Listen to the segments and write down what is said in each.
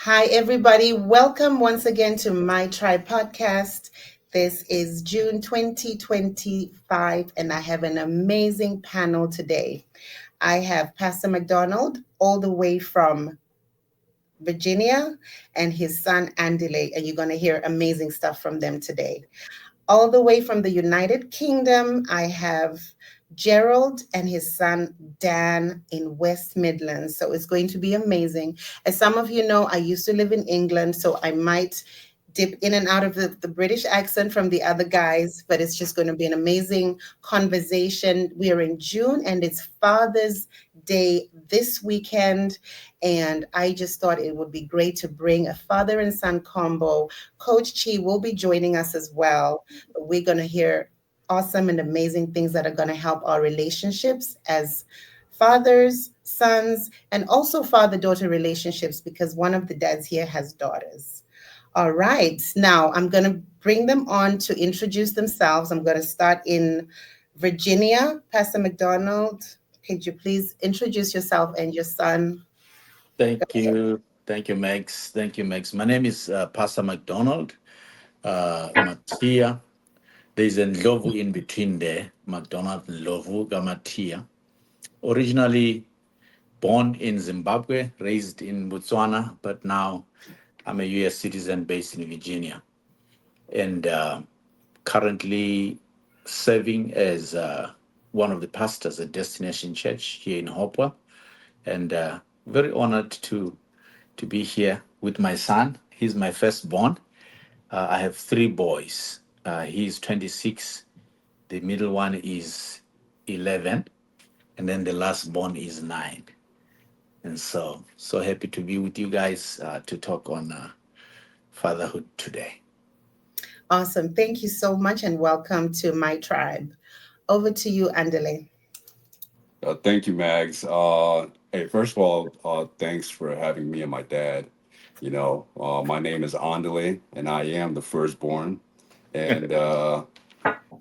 Hi, everybody. Welcome once again to My Tribe podcast. This is June 2025, and I have an amazing panel today. I have Pastor McDonald, all the way from Virginia, and his son Andile, and you're going to hear amazing stuff from them today. All the way from the United Kingdom, I have Gerald and his son Dan in West Midlands. So it's going to be amazing. As some of you know, I used to live in England, so I might dip in and out of the British accent from the other guys, but it's just going to be an amazing conversation. We are in June and it's Father's Day this weekend. And I just thought it would be great to bring a father and son combo. Coach Chi will be joining us as well. We're going to hear awesome and amazing things that are going to help our relationships as fathers, sons, and also father daughter relationships because one of the dads here has daughters. All right. Now I'm going to bring them on to introduce themselves. I'm going to start in Virginia. Pastor McDonald, could you please introduce yourself and your son? Thank you. Thank you, Max. Thank you, Max. My name is Pastor McDonald, Mathiya. There's a Ndlovu in between there, McDonald Ndlovu, Mathiya. Originally born in Zimbabwe, raised in Botswana, but now I'm a US citizen based in Virginia. And currently serving as one of the pastors at Destination Church here in Hopewell. And very honored to be here with my son. He's my firstborn. I have three boys. He's 26. The middle one is 11. And then the last born is 9. And so happy to be with you guys to talk on fatherhood today. Awesome. Thank you so much and welcome to my tribe. Over to you, Andile. Thank you, Mags. Hey, first of all, thanks for having me and my dad. My name is Andile, and I am the firstborn. And I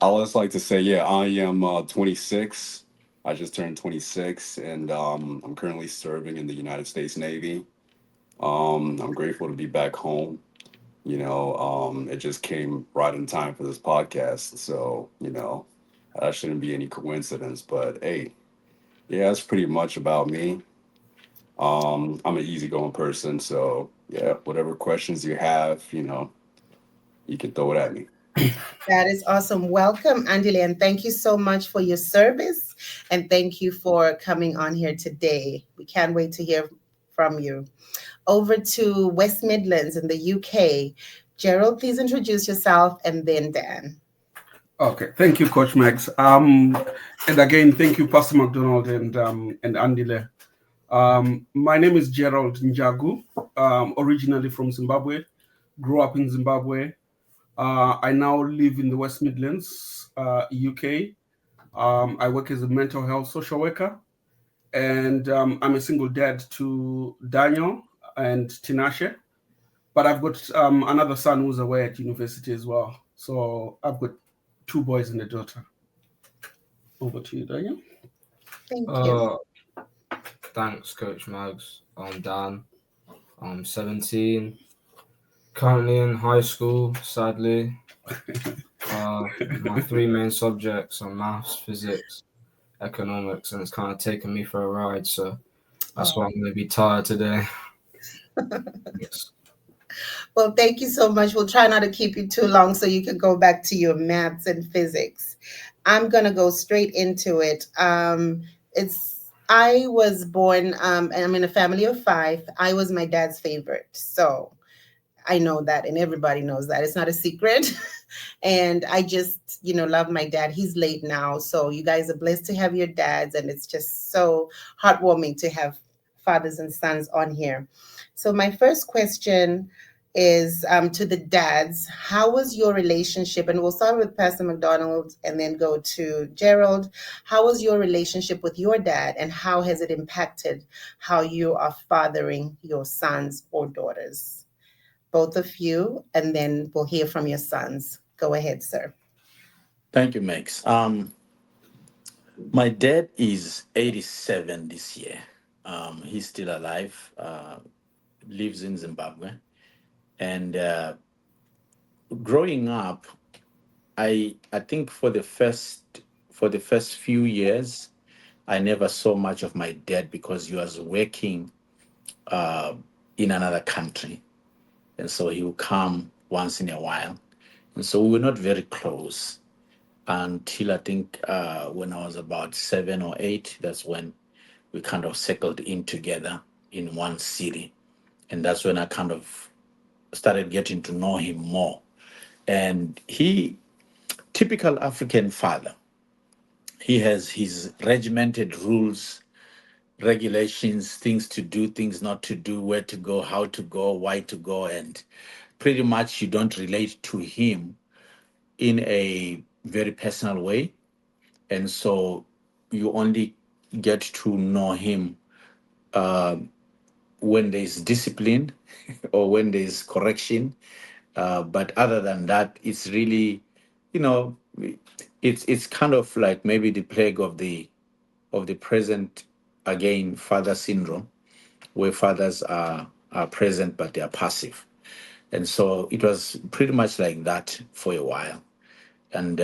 always like to say, yeah, I am 26. I just turned 26, and I'm currently serving in the United States Navy. I'm grateful to be back home. It just came right in time for this podcast. So, that shouldn't be any coincidence. But hey, yeah, that's pretty much about me. I'm an easygoing person, so yeah, whatever questions you have, you can throw it at me. That is awesome. Welcome, Andile, and thank you so much for your service. And thank you for coming on here today. We can't wait to hear from you. Over to West Midlands in the UK. Gerald, please introduce yourself and then Dan. Okay, thank you, Coach Max. And again, thank you, Pastor McDonald and Andile. My name is Gerald Njagu, originally from Zimbabwe. Grew up in Zimbabwe. I now live in the West Midlands, UK. I work as a mental health social worker, and I'm a single dad to Daniel and Tinashe. But I've got another son who's away at university as well. So I've got two boys and a daughter. Over to you, Daniel. Thank you. Uh, Thanks, Coach Mags. I'm Dan. I'm 17. Currently in high school, sadly. My three main subjects are maths, physics, economics, and it's kind of taken me for a ride. So that's why I'm going to be tired today. Yes. Well, thank you so much. We'll try not to keep you too long so you can go back to your maths and physics. I'm going to go straight into it. I was born, and I'm in a family of five. I was my dad's favorite. So I know that, and everybody knows that. It's not a secret. And I just, love my dad. He's late now. So you guys are blessed to have your dads. And it's just so heartwarming to have fathers and sons on here. So my first question is to the dads. How was your relationship? And we'll start with Pastor McDonald and then go to Gerald. How was your relationship with your dad, and how has it impacted how you are fathering your sons or daughters? Both of you, and then we'll hear from your sons. Go ahead, sir. Thank you, Max. My dad is 87 this year. He's still alive. lives in Zimbabwe. And growing up, I think for the first few years, I never saw much of my dad because he was working uh, in another country, and so he would come once in a while, and so we were not very close until I think when I was about 7 or 8. That's when we kind of settled in together in one city, and that's when I kind of started getting to know him more. And he, typical African father, he has his regimented rules, regulations, things to do, things not to do, where to go, how to go, why to go, and pretty much you don't relate to him in a very personal way. And so you only get to know him uh, when there's discipline or when there's correction. But other than that, it's really, you know, it's kind of like maybe the plague of the present, again, father syndrome, where fathers are present but they are passive. And so it was pretty much like that for a while. And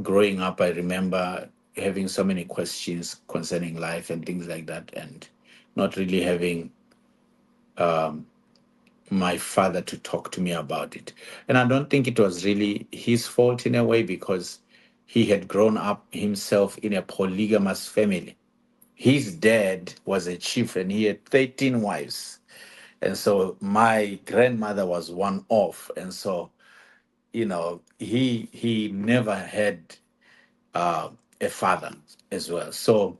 growing up, I remember having so many questions concerning life and things like that, and not really having my father to talk to me about it. And I don't think it was really his fault in a way, because he had grown up himself in a polygamous family. His dad was a chief and he had 13 wives. And so my grandmother was one of. And so, he never had uh, a father as well. So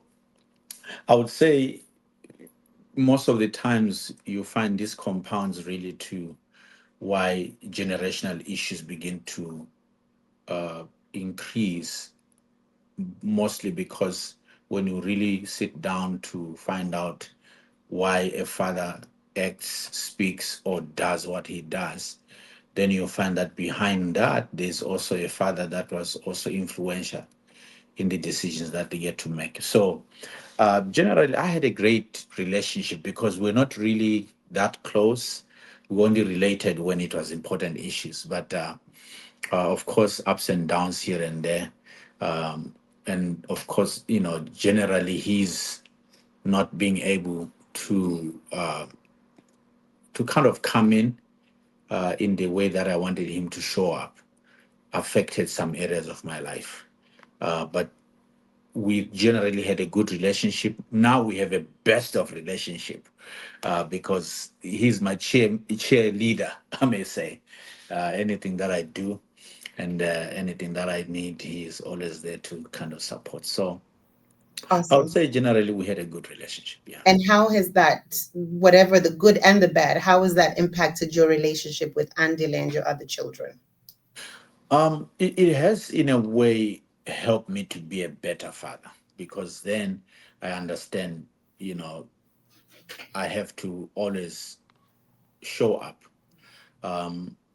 I would say most of the times you find this compounds really to why generational issues begin to uh, increase, mostly because when you really sit down to find out why a father acts, speaks, or does what he does, then you'll find that behind that, there's also a father that was also influential in the decisions that they get to make. So, generally, I had a great relationship because we're not really that close. We only related when it was important issues, but of course, ups and downs here and there. And of course, generally, he's not being able to kind of come in the way that I wanted him to show up affected some areas of my life. But we generally had a good relationship. Now we have a best of relationship because he's my cheerleader, I may say. Anything that I do and anything that I need, he is always there to kind of support. So I would Awesome. say generally we had a good relationship. Yeah. And how has that, whatever the good and the bad, how has that impacted your relationship with Andile and your other children? It has in a way helped me to be a better father, because then I understand, I have to always show up.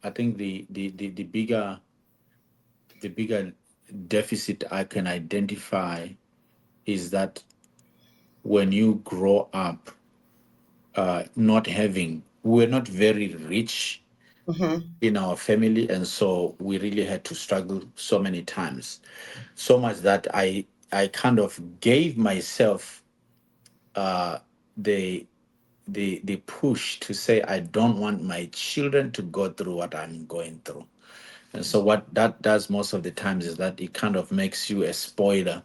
I think the bigger deficit I can identify is that when you grow up not having, we're not very rich Mm-hmm. in our family, and so we really had to struggle so many times, so much that I kind of gave myself uh, the the push to say I don't want my children to go through what I'm going through. And so what that does most of the times is that it kind of makes you a spoiler,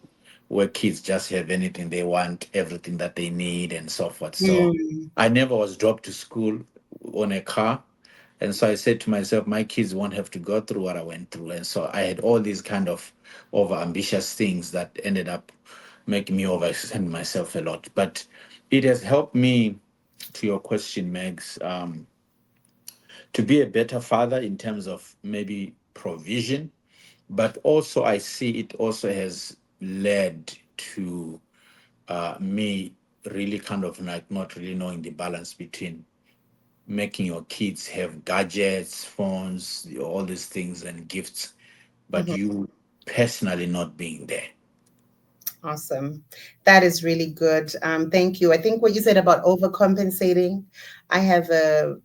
where kids just have anything they want, everything that they need, and so forth. So Mm. I never was dropped to school on a car. And so I said to myself, my kids won't have to go through what I went through. And so I had all these kind of over ambitious things that ended up making me overextend myself a lot. But it has helped me, to your question, Megs, to be a better father in terms of maybe provision, but also I see it also has led to me really kind of like not really knowing the balance between making your kids have gadgets, phones, all these things and gifts, but Mhm. you personally not being there. Awesome. That is really good. Thank you. I think what you said about overcompensating, I have a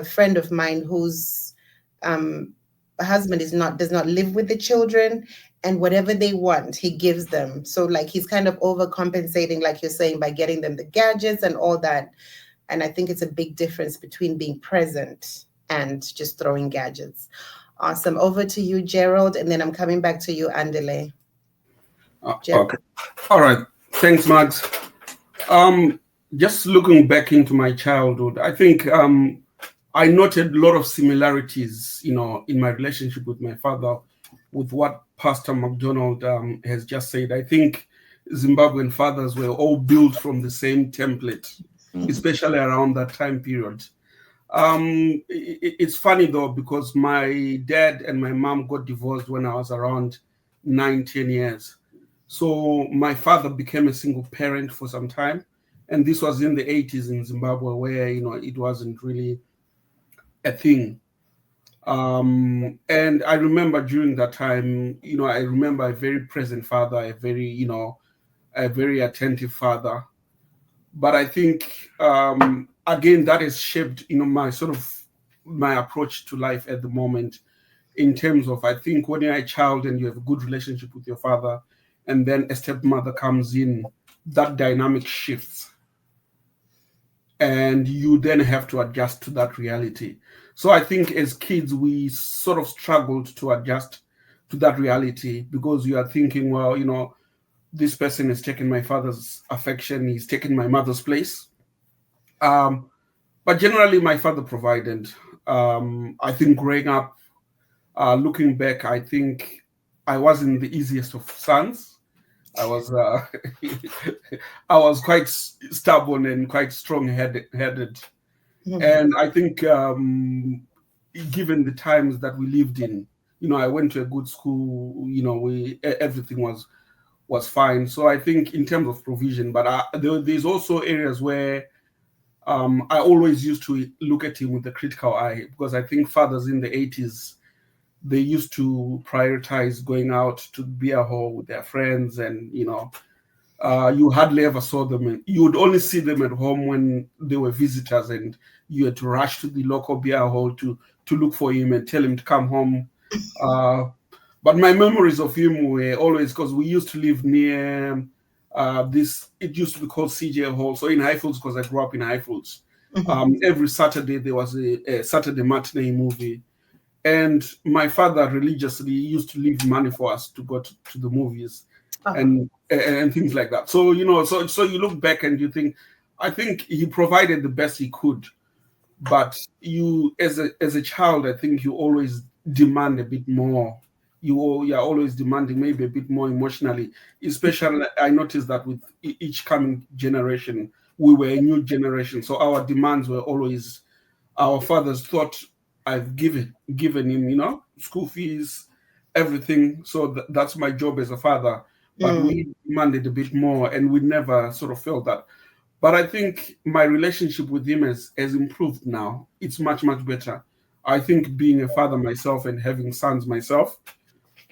friend of mine whose um, husband does not live with the children, and whatever they want, he gives them. So like he's kind of overcompensating, like you're saying, by getting them the gadgets and all that. And I think it's a big difference between being present and just throwing gadgets. Awesome. Over to you, Gerald, and then I'm coming back to you, Andile. Gerald. Okay. All right. Thanks, Max. Just looking back into my childhood, I think I noted a lot of similarities, in my relationship with my father, with what Pastor MarcDonald has just said. I think Zimbabwean fathers were all built from the same template, especially around that time period. It's funny though, because my dad and my mom got divorced when I was around 9, 10 years. So my father became a single parent for some time. And this was in the 80s in Zimbabwe, where, it wasn't really a thing. And I remember during that time, I remember a very present father, a very attentive father. But I think, again, that has shaped, my approach to life at the moment, in terms of, I think when you're a child and you have a good relationship with your father, and then a stepmother comes in, that dynamic shifts. And you then have to adjust to that reality. So I think as kids, we sort of struggled to adjust to that reality, because you are thinking, well, this person has taken my father's affection, he's taken my mother's place. But generally, my father provided. I think growing up, looking back, I think I wasn't the easiest of sons. I was I was quite stubborn and quite strong-headed. And I think, given the times that we lived in, I went to a good school. Everything was fine. So I think in terms of provision, but there's also areas where I always used to look at him with a critical eye, because I think fathers in the 80s, they used to prioritize going out to beer hall with their friends, and you hardly ever saw them. And you would only see them at home when they were visitors, and you had to rush to the local beer hall to look for him and tell him to come home. But my memories of him were always, because we used to live near this. It used to be called CJ Hall. So in Highfields, because I grew up in Highfields, every Saturday there was a Saturday matinee movie. And my father religiously used to leave money for us to go to the movies, and things like that. So so you look back and you think, I think he provided the best he could, but you, as a child, I think you always demand a bit more. You're always demanding maybe a bit more emotionally. Especially, I noticed that with each coming generation, we were a new generation, so our demands were always. Our fathers thought, I've given him, school fees, everything. So that's my job as a father. But we demanded a bit more, and we never sort of felt that. But I think my relationship with him has improved now. It's much, much better. I think being a father myself and having sons myself,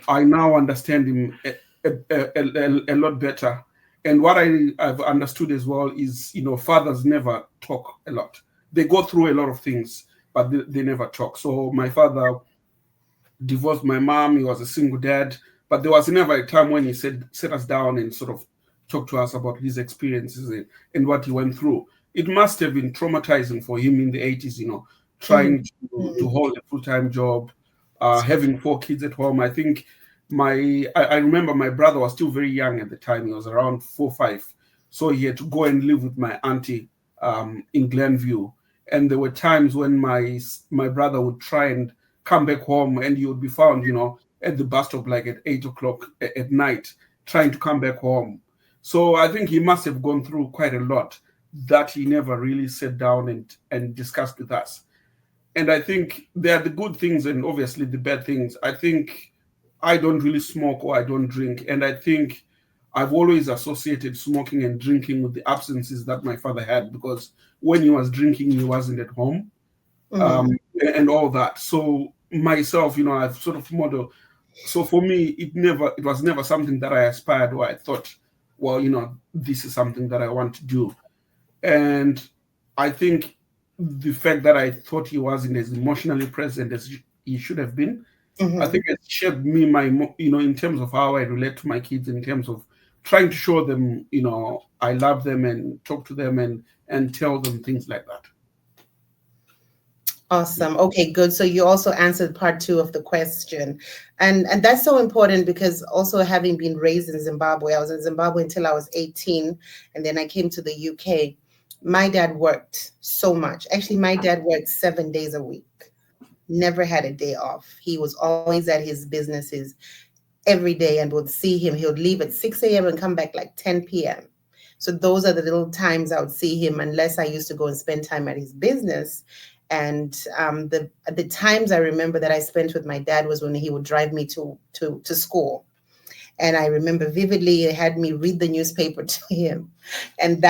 I now understand him a lot better. And what I've understood as well is, fathers never talk a lot. They go through a lot of things, but they never talk. So my father divorced my mom. He was a single dad, but there was never a time when he set us down and sort of talked to us about his experiences and what he went through. It must have been traumatizing for him in the 80s, trying to hold a full-time job, having 4 kids at home. I think I remember my brother was still very young at the time. He was around 4, 5. So he had to go and live with my auntie in Glenview. And there were times when my brother would try and come back home, and he would be found, at the bus stop, like at 8 o'clock at night, trying to come back home. So I think he must have gone through quite a lot that he never really sat down and discussed with us. And I think there are the good things and obviously the bad things. I think I don't really smoke, or I don't drink. And I think I've always associated smoking and drinking with the absences that my father had, because when he was drinking, he wasn't at home, and all that. So myself, I've sort of modeled. So for me, it was never something that I aspired or I thought well, this is something that I want to do. And I think the fact that I thought he wasn't as emotionally present as he should have been, I Mm-hmm. think it shaped me in terms of how I relate to my kids, in terms of trying to show them, I love them and talk to them and tell them things like that. Awesome. Okay, good. So you also answered part two of the question. And that's so important because also having been raised in Zimbabwe, I was in Zimbabwe until I was 18, and then I came to the UK. My dad worked so much. Actually, my dad worked 7 days a week, never had a day off. He was always at his businesses every day, and would see him. He would leave at 6 a.m. and come back like 10 p.m. So those are the little times I would see him, unless I used to go and spend time at his business. And the times I remember that I spent with my dad was when he would drive me to school. And I remember vividly, it had me read the newspaper to him. And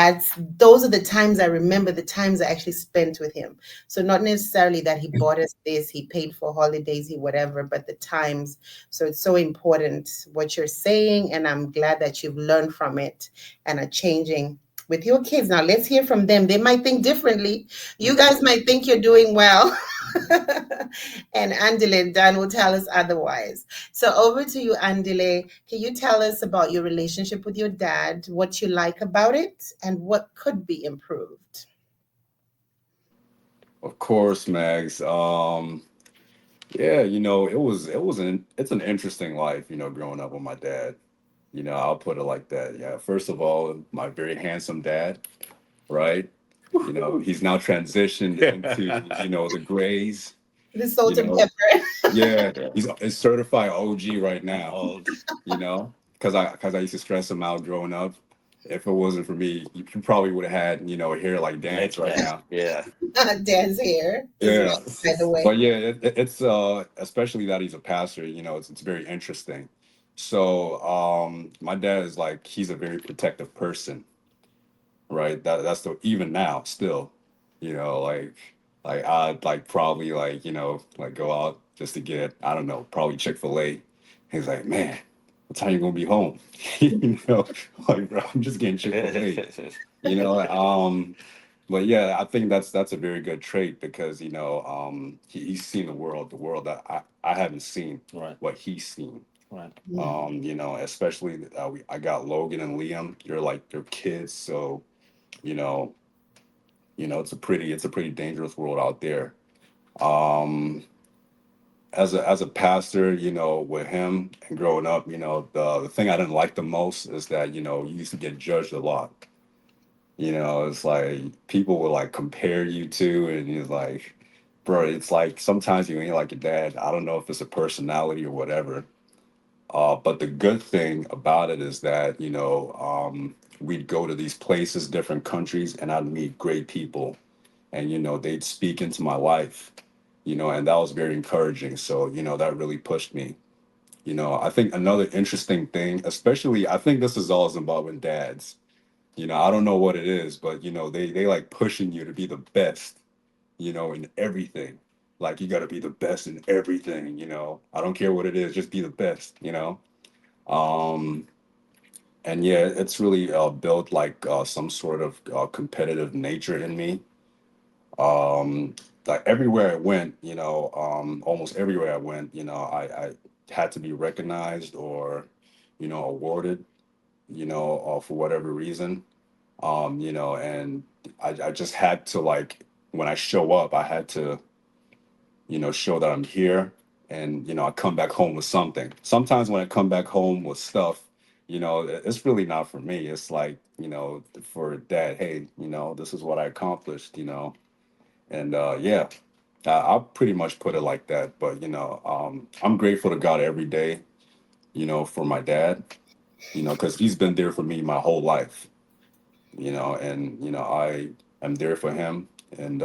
those are the times I remember, the times I actually spent with him. So not necessarily that he bought us this, he paid for holidays, he whatever, but the times. So it's so important what you're saying, and I'm glad that you've learned from it and are changing with your kids. Now let's hear from them. They might think differently. You guys might think you're doing well. And Andile and Dan will tell us otherwise. So over to you, Andile. Can you tell us about your relationship with your dad, what you like about it, and what could be improved? Of course, Mags. Yeah, it's an interesting life, growing up with my dad. I'll put it like that. Yeah, first of all, my very handsome dad, right? He's now transitioned into, the grays, The you salt and know. pepper. Yeah, he's a certified OG right now, because I used to stress him out growing up. If it wasn't for me, you probably would have had, hair like Dan's right now. Yeah. Dan's hair is Yeah. long, by the way. But yeah, it's especially that he's a pastor, it's very interesting. So my dad is like, he's a very protective person, right? That's the even now still, like I'd like probably like, like go out just to get, I don't know, probably Chick-fil-A. He's like, man, what time you gonna be home? you know, like bro, I'm just getting Chick-fil-A. you know, um, but yeah, I think that's a very good trait because he's seen the world that I haven't seen Right. what he's seen. Right. Especially I got Logan and Liam. They're kids, so you know, it's a pretty dangerous world out there. Um, as a pastor, with him and growing up, the thing I didn't like the most is that you used to get judged a lot. It's like people will like compare you to, and you're like, bro, it's like sometimes you ain't like your dad. I don't know if it's a personality or whatever. But the good thing about it is that, we'd go to these places, different countries, and I'd meet great people. And, they'd speak into my life, and that was very encouraging. So, that really pushed me. I think another interesting thing, especially, I think this is all Zimbabwean dads. I don't know what it is, but, they like pushing you to be the best, in everything. Like, you got to be the best in everything, I don't care what it is, just be the best. Um, and yeah, it's really built like some sort of competitive nature in me. Like everywhere I went, almost everywhere I went, I had to be recognized or, awarded, for whatever reason. And I just had to like when I show up, I had to show that I'm here and, I come back home with something. Sometimes when I come back home with stuff, it's really not for me. It's like, for dad, hey, this is what I accomplished, and yeah, I'll pretty much put it like that. But, I'm grateful to God every day, for my dad, because he's been there for me my whole life, and, I am there for him. And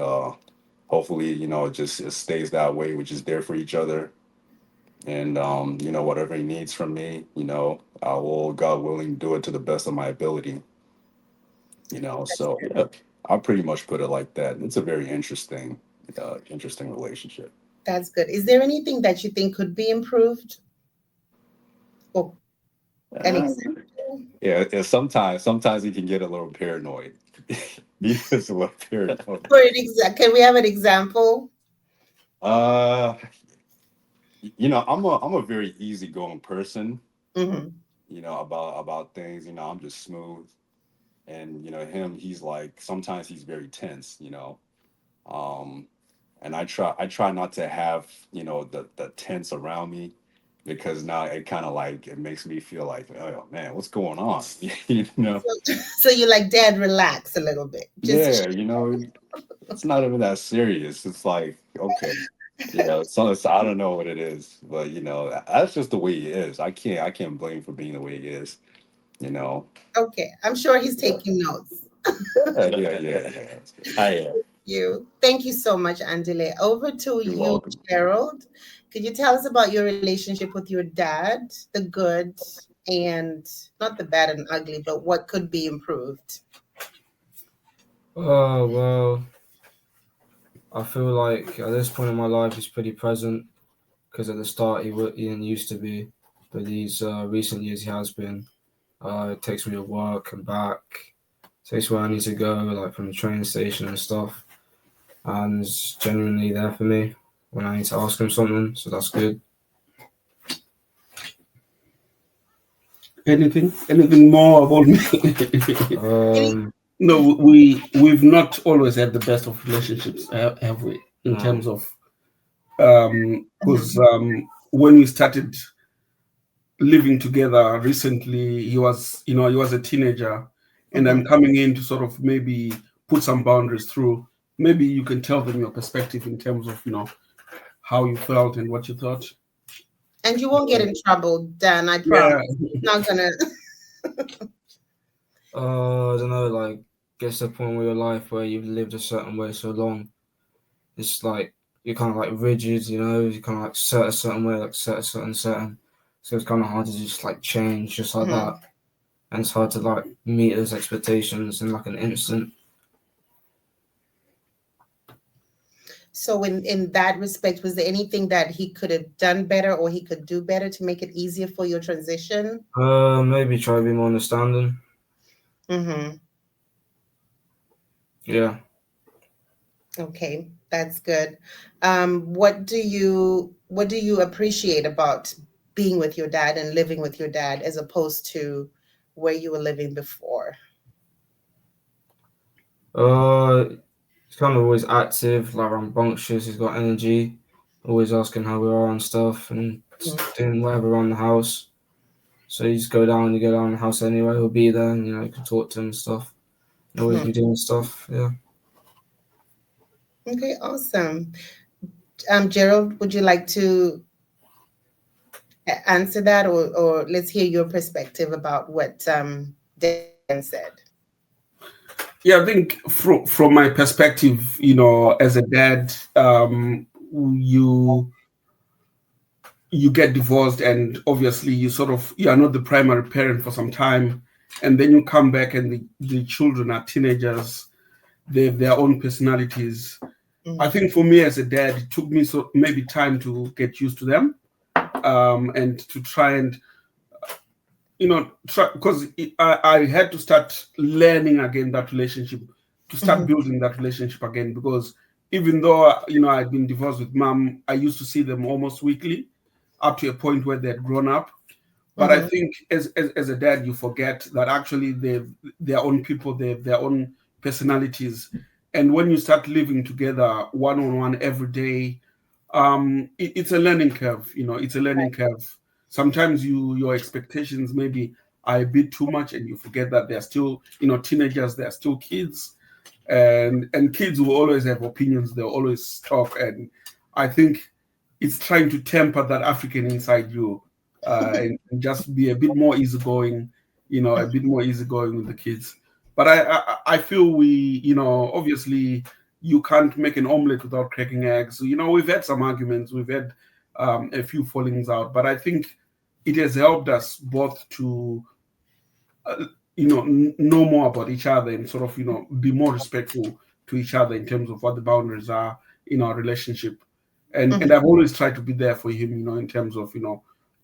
hopefully, it stays that way. We're just there for each other. And, whatever he needs from me, I will, God willing, do it to the best of my ability, So, yeah, I'll pretty much put it like that. It's a very interesting relationship. That's good. Is there anything that you think could be improved? Or an Uh, example? yeah. Sometimes he can get a little paranoid. He gets a little paranoid. Can we have an example? Uh, I'm a very easygoing person. Hmm. About things. I'm just smooth, and him. He's like sometimes he's very tense. Um, and I try not to have the tense around me, because now it kind of like it makes me feel like, oh man, what's going on? you know So you like, Dad, relax a little bit. Just yeah, it's not even that serious. It's like, okay, so I don't know what it is, but that's just the way he is. I can't blame for being the way he is. you know okay. I'm sure he's yeah, taking notes. yeah. I Thank you so much, Andile. Over to You're you, welcome. Gerald. Could you tell us about your relationship with your dad, the good and not the bad and ugly, but what could be improved? Oh well, I feel like at this point in my life he's pretty present, because at the start he didn't used to be, but these recent years he has been. It takes me to work and back, takes where I need to go, like from the train station and stuff, and is genuinely there for me when I need to ask him something. So that's good. Anything more about me? Um, No, we've not always had the best of relationships, have we? In no. terms of because when we started living together recently, he was a teenager, and I'm coming in to sort of maybe put some boundaries through. Maybe you can tell them your perspective in terms of how you felt and what you thought. And you won't get in trouble, Dan, I Yeah, promise. Not gonna. I don't know, like, gets to the point where your life where you've lived a certain way so long, it's like you're kind of like rigid, you kind of like set a certain way, like set a certain setting. So it's kind of hard to just like change just like that. And it's hard to like meet those expectations in like an instant. So in that respect, was there anything that he could have done better or he could do better to make it easier for your transition? Maybe try to be more understanding. Mm-hmm. Yeah. Okay, that's good. What do you appreciate about being with your dad and living with your dad as opposed to where you were living before? He's kind of always active, like rambunctious. He's got energy, always asking how we are and stuff, and just doing whatever around the house. So you just you go down the house anyway. He'll be there, and you can talk to him and stuff. And always be doing stuff. Yeah. Okay, awesome. Gerald, would you like to answer that, or let's hear your perspective about what Dan said? yeah. I think from my perspective, as a dad, you you get divorced, and obviously you are not the primary parent for some time, and then you come back, and the children are teenagers. They have their own personalities. I think for me as a dad, it took me maybe time to get used to them, and to try and because I had to start learning again that relationship, to start building that relationship again, because even though I'd been divorced with mom, I used to see them almost weekly, up to a point where they had grown up. But I think as a dad, you forget that actually they've their own people, they have their own personalities. And when you start living together one on one every day, it's a learning curve. It's a learning curve. Sometimes your expectations maybe are a bit too much, and you forget that they're still teenagers, they're still kids, and kids will always have opinions. They'll always talk, and I think it's trying to temper that African inside you, and just be a bit more easygoing, a bit more easygoing with the kids. But I feel obviously you can't make an omelet without cracking eggs. We've had some arguments, we've had a few fallings out, but I think it has helped us both to know more about each other, and sort of be more respectful to each other in terms of what the boundaries are in our relationship. And I've always tried to be there for him, in terms of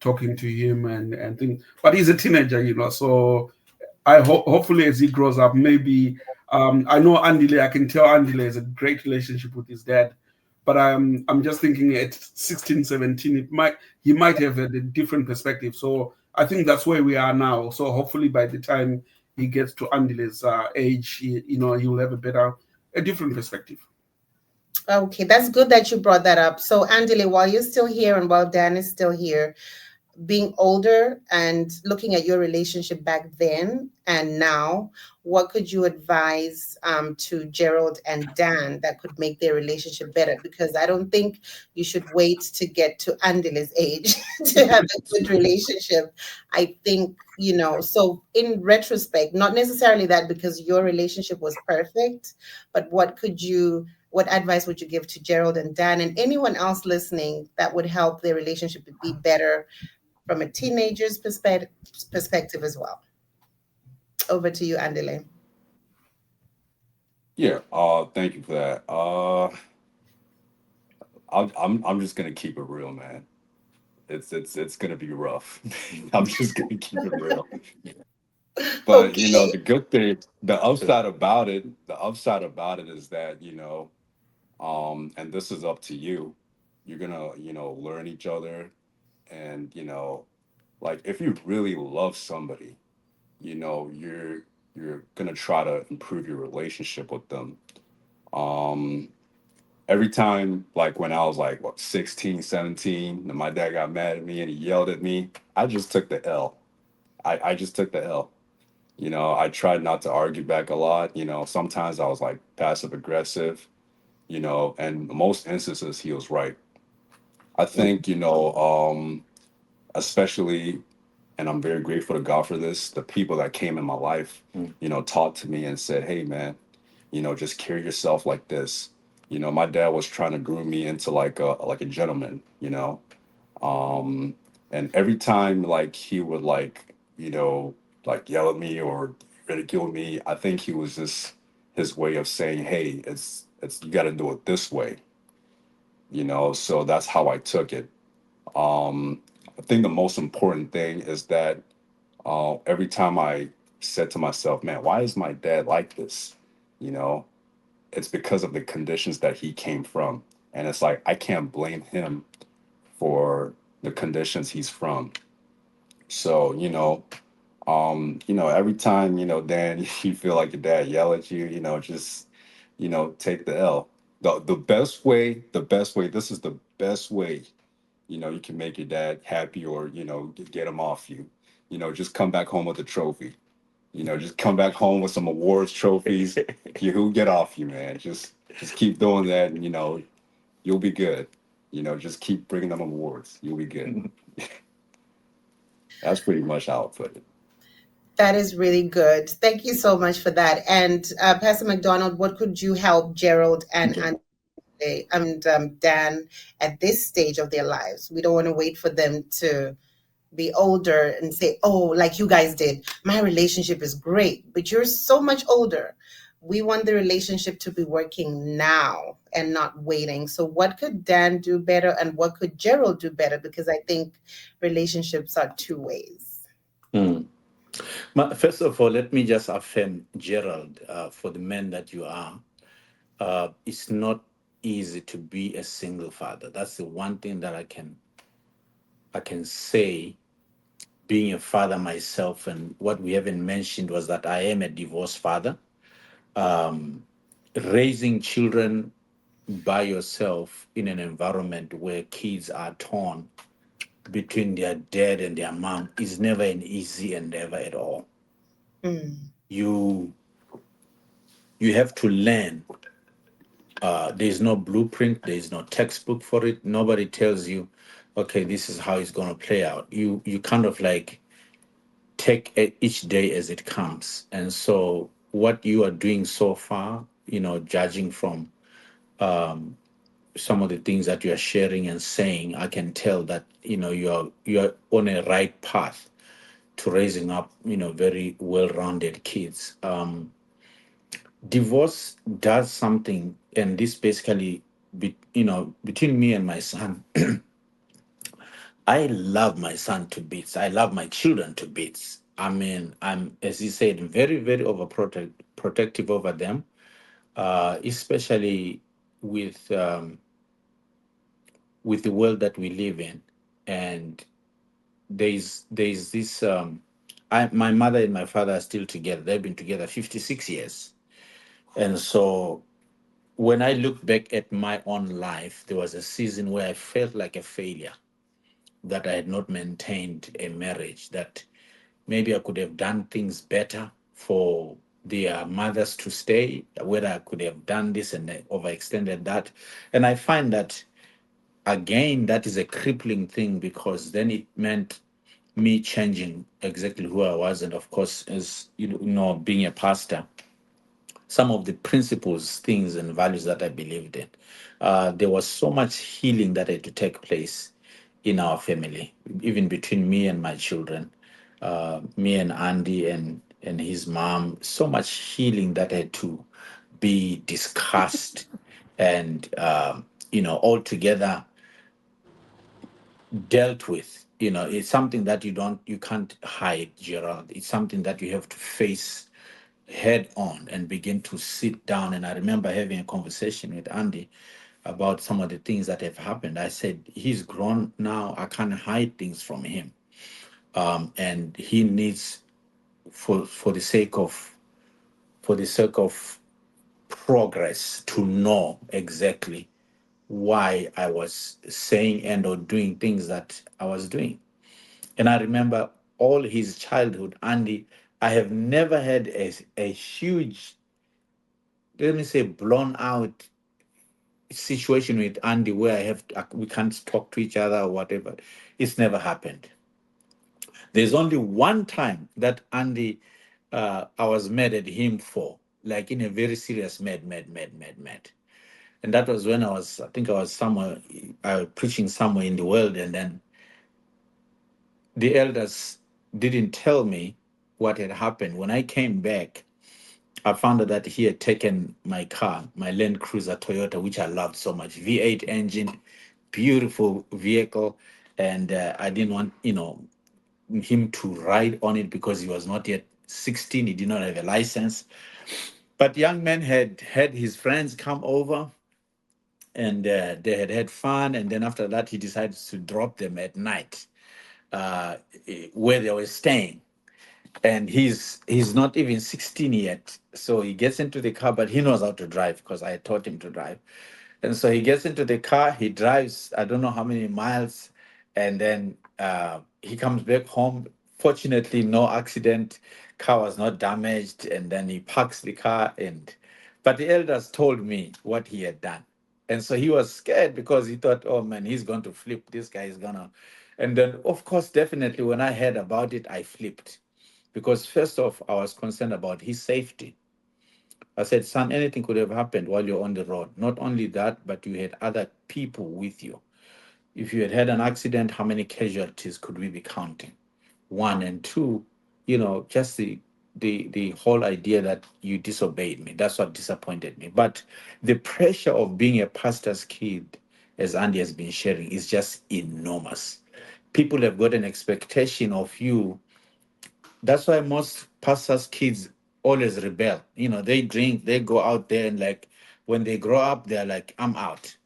talking to him and things. But he's a teenager, so hopefully as he grows up, maybe I know Andile. I can tell Andile has a great relationship with his dad, but I'm just thinking at 16, 17, he might have a different perspective. So I think that's where we are now. So hopefully by the time he gets to Andile's age, he will have a different perspective. Okay, that's good that you brought that up. So, Andile, while you're still here and while Dan is still here, being older and looking at your relationship back then and now, what could you advise to Gerald and Dan that could make their relationship better? Because I don't think you should wait to get to Andile's age to have a good relationship. I think, so in retrospect, not necessarily that because your relationship was perfect, but what advice would you give to Gerald and Dan and anyone else listening that would help their relationship be better from a teenager's perspective as well? Over to you, Andile. Yeah. Thank you for that. I'm just gonna keep it real, man. It's gonna be rough. I'm just gonna keep it real. But Okay. the good thing, the upside about it is that and this is up to you. You're gonna learn each other, and like if you really love somebody, you're gonna try to improve your relationship with them. Um, every time, like when I was like what 16, 17, and my dad got mad at me and he yelled at me, I just took the L. I just took the L. I tried not to argue back a lot. Sometimes I was like passive aggressive, and in most instances he was right. I think, especially, and I'm very grateful to God for this, the people that came in my life, taught to me and said, hey man, just carry yourself like this. My dad was trying to groom me into like a gentleman, um, and every time like he would like yell at me or ridicule me, I think he was just his way of saying, "Hey, it's you got to do it this way," So that's how I took it. I think the most important thing is that every time I said to myself, "Man, why is my dad like this?" You know, it's because of the conditions that he came from, and it's like I can't blame him for the conditions he's from. So, every time, Dan, you feel like your dad yell at you, just, take the L. The best way, this is the best way, you can make your dad happy or, get him off you. Just come back home with a trophy. Just come back home with some awards, trophies. He'll get off you, man. Just keep doing that, and you'll be good. Just keep bringing them awards. You'll be good. That's pretty much how I put it. That is really good. Thank you so much for that. And Pastor McDonald, what could you help Gerald and Dan at this stage of their lives? We don't want to wait for them to be older and say, oh, like you guys did, my relationship is great, but you're so much older. We want the relationship to be working now and not waiting. So, what could Dan do better and what could Gerald do better? Because I think relationships are two ways. Hmm. First of all, let me just affirm, Gerald, for the man that you are, it's not easy to be a single father. That's the one thing that I can say, being a father myself. And what we haven't mentioned was that I am a divorced father. Um, Raising children by yourself in an environment where kids are torn between their dad and their mom is never an easy endeavor at all. Mm. You you have to learn. There's no blueprint. There's no textbook for it. Nobody tells you, okay, this is how it's going to play out. You kind of like take each day as it comes. And so what you are doing so far, judging from some of the things that you are sharing and saying, I can tell that you're on a right path to raising up very well-rounded kids. Divorce does something, and this basically between me and my son. I love my son to bits. I love my children to bits. I mean, I'm, as he said, very, very protective over them, especially with with the world that we live in. And there's this. My mother and my father are still together. They've been together 56 years, and so when I look back at my own life, there was a season where I felt like a failure, that I had not maintained a marriage, that maybe I could have done things better for their mothers to stay, whether I could have done this and overextended that. And I find that, again, that is a crippling thing, because then it meant me changing exactly who I was. And of course, as being a pastor, some of the principles, things, and values that I believed in. There was so much healing that had to take place in our family, even between me and my children, me and Andy and his mom. So much healing that had to be discussed, and all together dealt with. It's something that you can't hide, Gerald. It's something that you have to face head on and begin to sit down. And I remember having a conversation with Andy about some of the things that have happened. I said, he's grown now. I can't hide things from him. And he needs, for the sake of progress, to know exactly why I was saying and or doing things that I was doing. And I remember all his childhood, Andy, I have never had a huge, let me say, blown out situation with Andy where we can't talk to each other or whatever. It's never happened. There's only one time that Andy, I was mad at him for, like in a very serious mad. And that was when I think I was somewhere, preaching somewhere in the world. And then the elders didn't tell me what had happened. When I came back, I found out that he had taken my car, my Land Cruiser Toyota, which I loved so much, V8 engine, beautiful vehicle, and I didn't want, him to ride on it because he was not yet 16. He did not have a license. But young man had his friends come over, and they had fun. And then after that, he decided to drop them at night, uh, where they were staying. And he's not even 16 yet, so he gets into the car, but he knows how to drive because I taught him to drive. And so he gets into the car, he drives, I don't know how many miles, and then he comes back home. Fortunately, no accident, car was not damaged. And then he parks the car, but the elders told me what he had done. And so he was scared because he thought, oh man, he's going to flip, this guy is gonna. And then, of course, definitely when I heard about it, I flipped, because first off, I was concerned about his safety. I said, son, anything could have happened while you're on the road. Not only that, but you had other people with you. If you had an accident, how many casualties could we be counting? One. And two, just the whole idea that you disobeyed me. That's what disappointed me. But the pressure of being a pastor's kid, as Andy has been sharing, is just enormous. People have got an expectation of you. That's why most pastors' kids always rebel. They drink, they go out there, and like when they grow up, they're like, I'm out.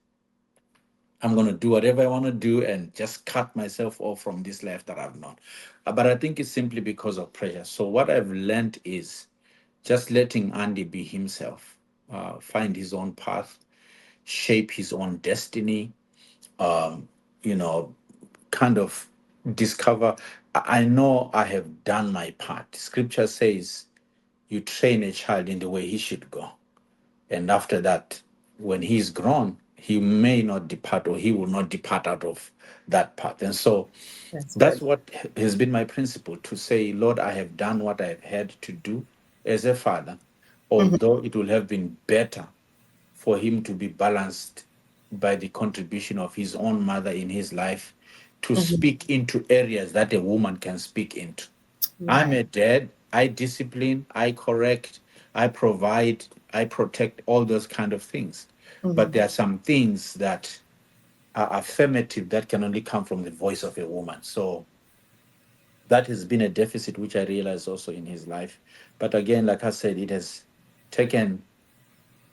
I'm going to do whatever I want to do and just cut myself off from this life that I've known. But I think it's simply because of pressure. So what I've learned is just letting Andy be himself, find his own path, shape his own destiny, um, you know, kind of discover. I know I have done my part. Scripture says you train a child in the way he should go. And after that, when he's grown, he may not depart, or he will not depart out of that path. And so That's that's good. what has been my principle, to say, Lord, I have done what I've had to do as a father, Mhm, although it will have been better for him to be balanced by the contribution of his own mother in his life, to mhm. speak into areas that a woman can speak into. I'm Right. a dad. I discipline, I correct, I provide, I protect, all those kind of things. But Mhm. there are some things that are affirmative that can only come from the voice of a woman. So that has been a deficit which I realized also in his life. But again, like I said, it has taken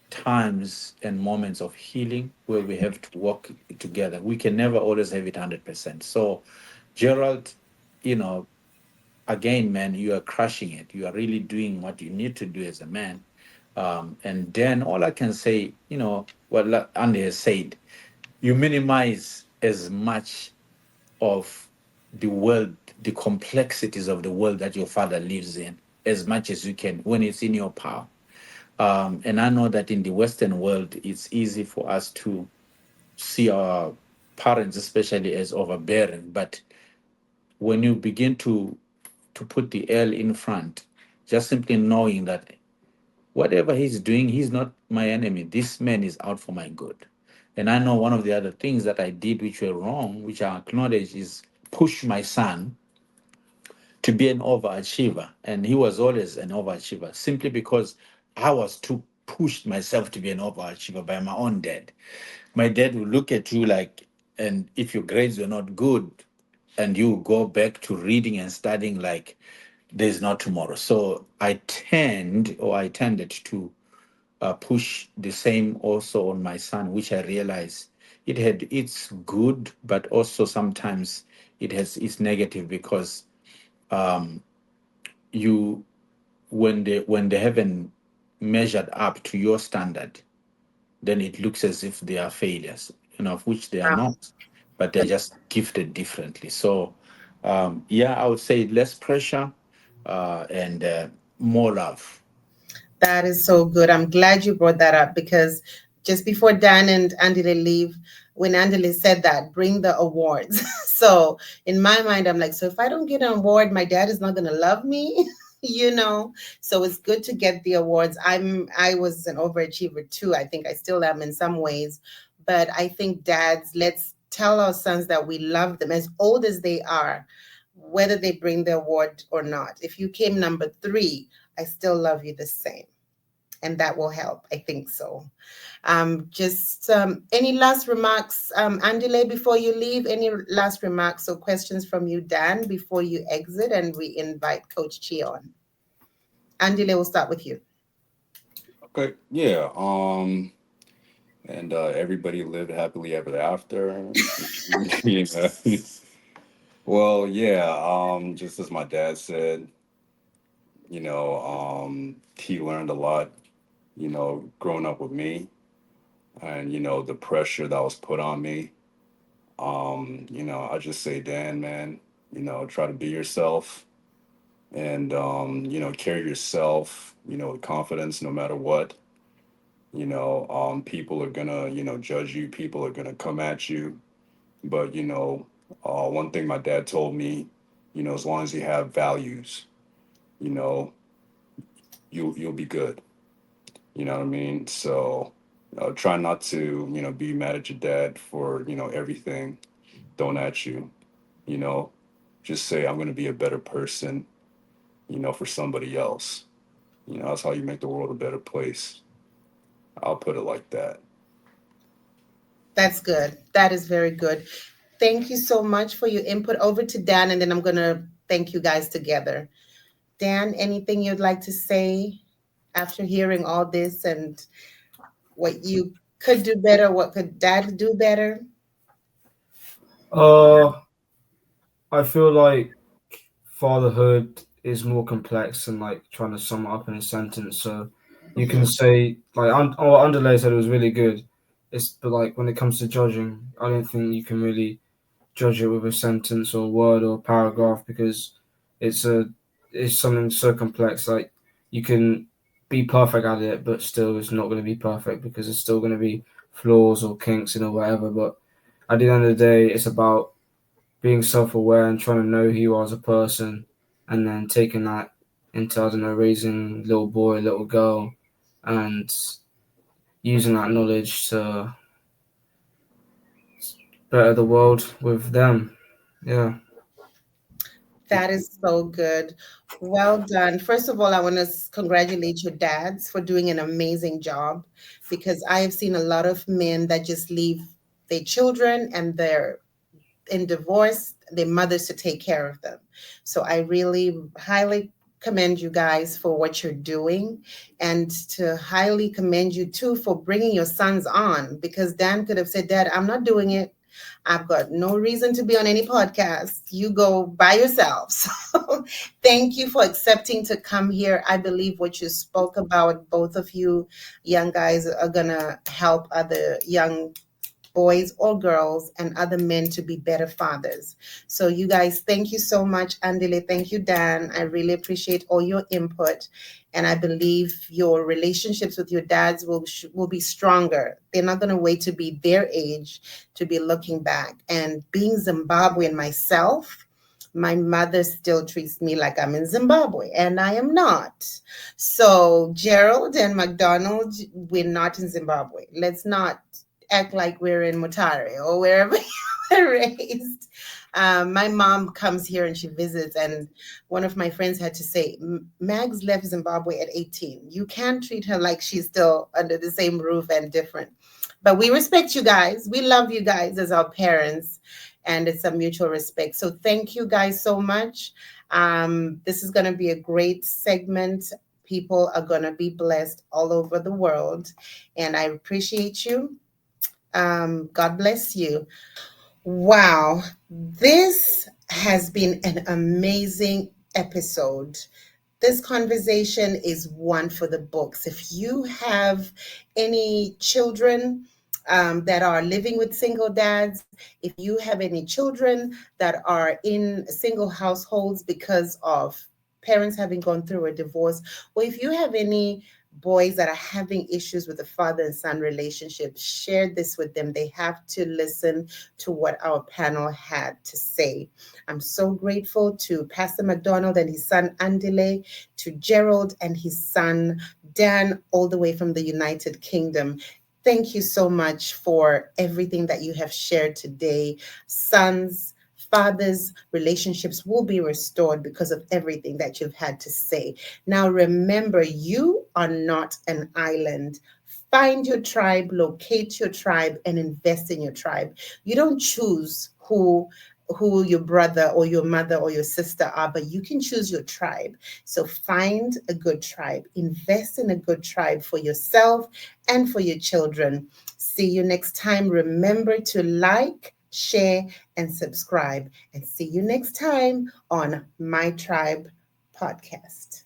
times and moments of healing where we have to work together. We can never always have it 100%. So, Gerald, you know, again, man, you are crushing it. You are really doing what you need to do as a man. And then all I can say, what Andy has said, you minimize as much of the world, the complexities of the world that your father lives in, as much as you can when it's in your power. And I know that in the Western world, it's easy for us to see our parents, especially, as overbearing. But when you begin to put the L in front, just simply knowing that whatever he's doing, he's not my enemy. This man is out for my good. And I know one of the other things that I did which were wrong, which I acknowledge, is push my son to be an overachiever. And he was always an overachiever simply because I was too pushed myself to be an overachiever by my own dad. My dad would look at you like, and if your grades were not good, and you go back to reading and studying like there's no tomorrow. So I tended to push the same also on my son, which I realized it had its good, but also sometimes it has its negative because you when they haven't measured up to your standard, then it looks as if they are failures, of which they are not, but they're just gifted differently. So, yeah, I would say less pressure and more love. That is so good. I'm glad you brought that up because just before Dan and Andile leave, when Andile said that, bring the awards. So in my mind, I'm like, so if I don't get an award, my dad is not going to love me. So it's good to get the awards. I was an overachiever too. I think I still am in some ways, but I think dads, let's tell our sons that we love them as old as they are, whether they bring the award or not. If you came number three, I still love you the same, and that will help. I think so. Just any last remarks, Andile, before you leave? Any last remarks or questions from you, Dan, before you exit and we invite Coach Chi on? Andile, we'll start with you. Okay, yeah. And everybody lived happily ever after. You know? Well, yeah. Just as my dad said, he learned a lot. Growing up with me, and the pressure that was put on me. I just say, Dan, man, try to be yourself and carry yourself, with confidence no matter what. People are gonna, judge you. People are gonna come at you. But one thing my dad told me, as long as you have values, you know, you'll be good. You know what I mean? So try not to, be mad at your dad for, everything thrown at you. You know, just say I'm gonna be a better person, for somebody else. That's how you make the world a better place. I'll put it like that. That's good. That is very good. Thank you so much for your input. Over to Dan, and then I'm going to thank you guys together. Dan, anything you'd like to say after hearing all this and what you could do better? What could dad do better? Uh, I feel like fatherhood is more complex than like trying to sum it up in a sentence. So you can say like what Underlay said was really good. But like when it comes to judging, I don't think you can really judge it with a sentence or word or paragraph because it's a it's something so complex. Like you can be perfect at it, but still it's not going to be perfect because there's still going to be flaws or kinks and or whatever. But at the end of the day, it's about being self-aware and trying to know who you are as a person, and then taking that into I don't know raising little boy, little girl, and using that knowledge to better the world with them. Yeah. That is so good. Well done. First of all, I want to congratulate your dads for doing an amazing job because I have seen a lot of men that just leave their children and in divorce, their mothers to take care of them. So I really highly commend you guys for what you're doing, and to highly commend you too for bringing your sons on, because Dan could have said, Dad, I'm not doing it. I've got no reason to be on any podcast. You go by yourself. So thank you for accepting to come here. I believe what you spoke about, both of you young guys, are going to help other young boys or girls and other men to be better fathers. So you guys, thank you so much. Andile, thank you, Dan. I really appreciate all your input. And I believe your relationships with your dads will be stronger. They're not going to wait to be their age to be looking back. And being Zimbabwean myself, my mother still treats me like I'm in Zimbabwe, and I am not. So Gerald and MarcDonald, we're not in Zimbabwe. Let's not act like we're in Mutare or wherever you were raised. My mom comes here and she visits, and one of my friends had to say, Mags left Zimbabwe at 18. You can't treat her like she's still under the same roof and different. But we respect you guys. We love you guys as our parents, and it's a mutual respect. So thank you guys so much. This is going to be a great segment. People are going to be blessed all over the world, and I appreciate you. God bless you. Wow, this has been an amazing episode. This conversation is one for the books. If you have any children that are living with single dads, if you have any children that are in single households because of parents having gone through a divorce, or if you have any boys that are having issues with the father and son relationship, share this with them. They have to listen to what our panel had to say. I'm so grateful to Pastor MarcDonald and his son Andile, to Gerald and his son Dan, all the way from the United Kingdom. Thank you so much for everything that you have shared today. Sons, fathers' relationships will be restored because of everything that you've had to say. Now, remember, you are not an island. Find your tribe, locate your tribe, and invest in your tribe. You don't choose who your brother or your mother or your sister are, but you can choose your tribe. So find a good tribe, invest in a good tribe for yourself and for your children. See you next time. Remember to like, share, and subscribe. And see you next time on My Tribe Podcast.